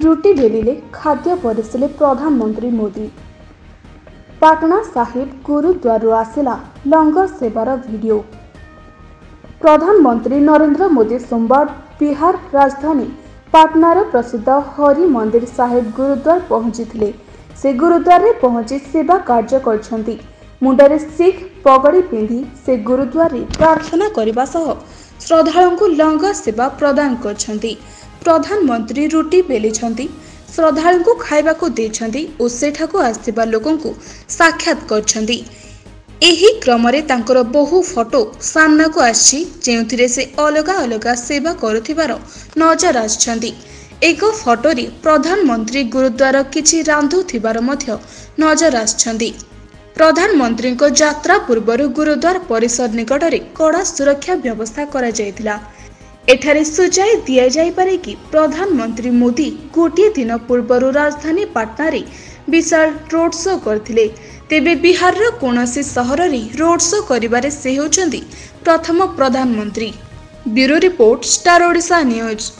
रुटी बेलिले खाद्य परिसिले प्रधानमंत्री मोदी। पाटना साहिब गुरुद्वार आसिला लंगर सेवार वीडियो। प्रधानमंत्री नरेंद्र मोदी सोमवार बिहार राजधानी पाटनार प्रसिद्ध हरि मंदिर साहिब गुरुद्वार पहुंची। से गुरुद्वार रे पहुंची सेवा कार्य करछंती। मुंडरे सिख पगड़ी पिंधि से गुरुद्वार रे प्रार्थना करबा सह श्रद्धालुओं को लंगर सेवा प्रदान करछंती। प्रधानमंत्री रुटी बेलिछंती, श्रद्धालुओं को खाइबा को देछंती और सेठाको आसिबा लोकन को साक्षात करछंती। एही क्रम रे तांकर बहु फोटो सामना को आछि जेउथिरे से अलगा अलगा सेवा करुथिबार नजर आछंती। एक फोटो रे प्रधानमंत्री गुरुद्वार किछि रांधुथिबार मध्य नजर आछंती। प्रधानमंत्री को यात्रा पूर्व गुरुद्वार परिसर निकट में कड़ा सुरक्षा व्यवस्था करा जायतिला। एठारे सुझाई दिया जाय पारे कि प्रधानमंत्री मोदी गोटे दिन पूर्व राजधानी पाटना रे विशाल रोड शो करथिले। तेबे बिहार रो कोनोसी सहर रे रोड शो करिबारे से होचंदी प्रथम प्रधानमंत्री। Bureau report, star Odisha news.